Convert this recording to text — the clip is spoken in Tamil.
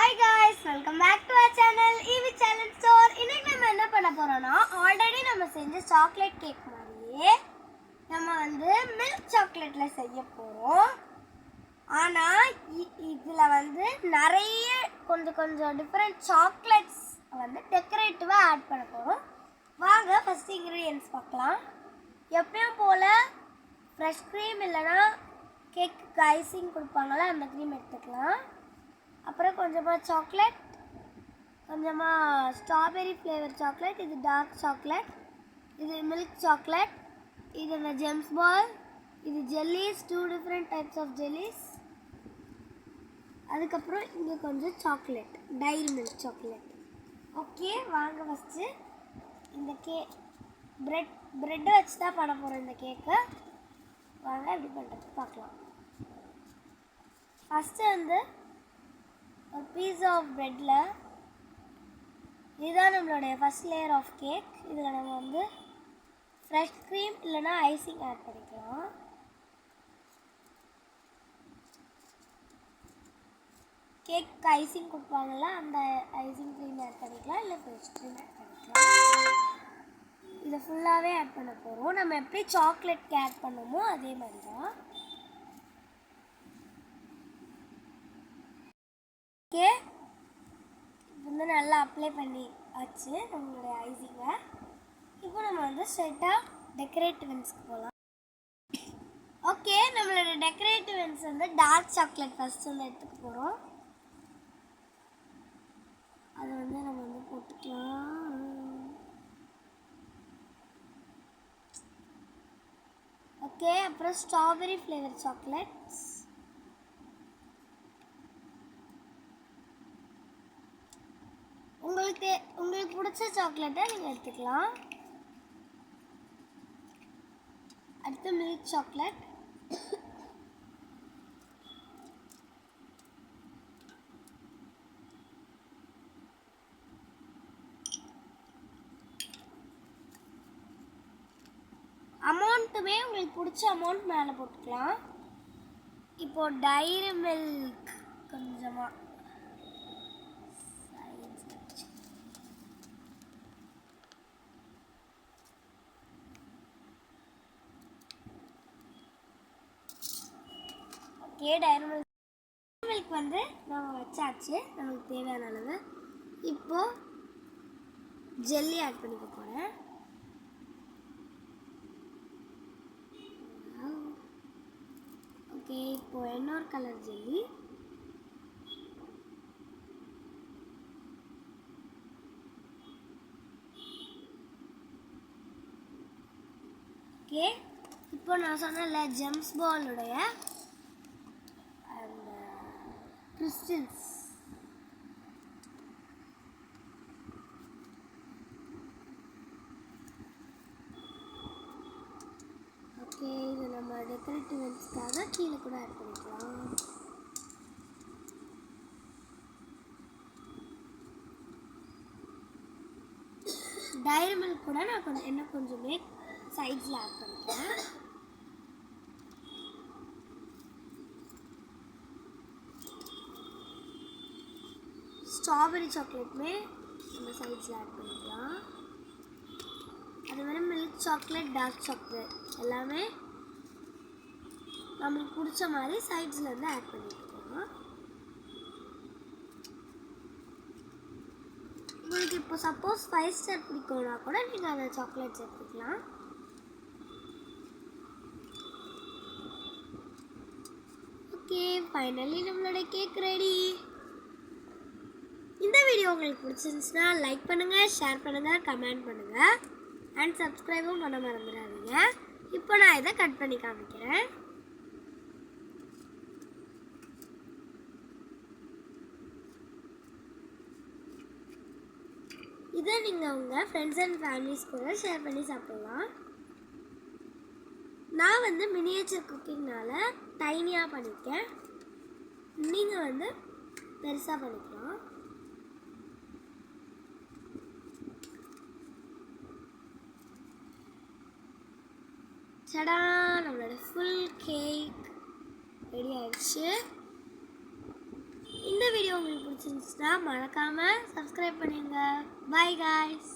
Hi guys, welcome back to our channel EV Challenge Store. இன்னைக்கு நம்ம என்ன பண்ண போறோம்னா ஆல்ரெடி நம்ம செஞ்ச சாக்லேட் கேக் மாதிரியே நம்ம மில்க் சாக்லேட்ல செய்ய போறோம். ஆனா இதுல நிறைய கொஞ்சம் டிஃபரண்ட் சாக்லேட்ஸ் டெக்கரேட்டிவா ஆட் பண்ண போறோம். வாங்க ஃபர்ஸ்ட் இன்கிரிடியன்ட்ஸ் பார்க்கலாம். எப்பவும் போல ஃப்ரெஷ் க்ரீம் இல்லனா கேக் ஐசிங் கொடுப்பாங்கல அந்த க்ரீம் எடுத்துக்கலாம். அப்புறம் கொஞ்சமாக சாக்லேட், கொஞ்சமாக ஸ்ட்ராபெரி ஃப்ளேவர் சாக்லேட், இது டார்க் சாக்லேட், இது மில்க் சாக்லேட், இது ஜெம்ஸ் பால், இது jellies, 2 different types of jellies. அதுக்கப்புறம் இங்கே கொஞ்சம் chocolate, Dairy Milk chocolate. Okay, வாங்க ஃபஸ்ட்டு இந்த ப்ரெட்டை வச்சு தான் பண்ண போகிறோம் இந்த கேக்கை. வாங்க எப்படி பண்ணுறது பார்க்கலாம். ஃபஸ்ட்டு ஒரு பீஸ் ஆஃப் ப்ரெட்டில் இதுதான் நம்மளுடைய ஃபஸ்ட் லேயர் ஆஃப் கேக். இதில் நம்ம ஃப்ரெஷ் க்ரீம் இல்லைனா ஐசிங் ஆட் பண்ணிக்கலாம். கேக் ஐசிங் கொடுப்பாங்கள்ல அந்த ஐசிங் க்ரீம் ஆட் பண்ணிக்கலாம், இல்லை ஃப்ரெஷ் க்ரீம் ஆட் பண்ணிக்கலாம். இதை ஃபுல்லாகவே ஆட் பண்ண போகிறோம். நம்ம எப்படி சாக்லேட்க்கு ஆட் பண்ணோமோ அதே மாதிரி தான். ஓகே, நல்லா அப்ளை பண்ணி வச்சு நம்மளுடைய ஐசிங்கை இப்போ நம்ம ஸ்ட்ரெயிட்டாக டெக்கரேட்டிவ்ஸ்க்கு போகலாம். ஓகே, நம்மளோட டெக்கரேட்டிவ்ஸ் டார்க் சாக்லேட் ஃபஸ்ட்டு எடுத்துக்க போகிறோம். அதை நம்ம போட்டுக்கலாம். ஓகே, அப்புறம் ஸ்ட்ராபெரி ஃப்ளேவர் சாக்லேட்ஸ், உங்களுக்கு பிடிச்ச சாக்லேட்டை நீங்கள் எடுத்துக்கலாம். அடுத்து மில்க் சாக்லேட், அமௌண்ட்டுமே உங்களுக்கு பிடிச்ச அமௌண்ட் மேலே போட்டுக்கலாம். இப்போது டைரி மில்க் கொஞ்சமாக டைரி மில்க் நம்ம வச்சாச்சு நமக்கு தேவையான அளவு. இப்போது ஜெல்லி ஆட் பண்ணிக்க போகிறேன். ஓகே, இப்போது இன்னொரு கலர் ஜெல்லி. ஓகே, இப்போ நான் சொன்னல ஜெம்ஸ் பாலுடைய கிறிஸ்டல்ஸ். ஓகே, இது நம்ம டெக்கரேட்டிவ்ஸ்க்காக கீழே கூட ஆட் பண்ணிக்கலாம். டைரி மில்க் கூட நான் கொஞ்சமே சைட்ஸில் ஆட் பண்ணிக்கிறேன். ஸ்ட்ராபெரி சாக்லேட்டுமே நம்ம சைட்ஸில் ஆட் பண்ணிக்கலாம். அது மாதிரி மில்க் சாக்லேட், டார்க் சாக்லேட் எல்லாமே நம்மளுக்கு பிடிச்ச மாதிரி சைட்ஸில் ஆட் பண்ணிக்கலாம். உங்களுக்கு இப்போ சப்போஸ் 5 ஸ்டார் பிடிக்கும்னா கூட நீங்கள் அந்த சாக்லேட்ஸ் எடுத்துக்கலாம். ஓகே, ஃபைனலி நம்மளோட கேக் ரெடி. இந்த வீடியோ உங்களுக்கு பிடிச்சிருந்துச்சுன்னா லைக் பண்ணுங்கள், ஷேர் பண்ணுங்கள், கமெண்ட் பண்ணுங்கள், அண்ட் சப்ஸ்கிரைபும் பண்ண மறந்துடாதீங்க. இப்போ நான் இதை கட் பண்ணி காமிக்கிறேன். இதை நீங்கள் உங்கள் ஃப்ரெண்ட்ஸ் அண்ட் ஃபேமிலிஸ் கூட ஷேர் பண்ணி சாப்பிடலாம். நான் மினியேச்சர் குக்கிங்னால டைனியாக பண்ணியிருக்கேன். நீங்கள் பெருசாக பண்ணிக்கலாம். சடா, நம்மளோட ஃபுல் கேக் ரெடி ஆயிடுச்சு. இந்த வீடியோ உங்களுக்கு பிடிச்சிருந்துச்சுன்னா மறக்காமல் சப்ஸ்கிரைப் பண்ணிடுங்க. By guys.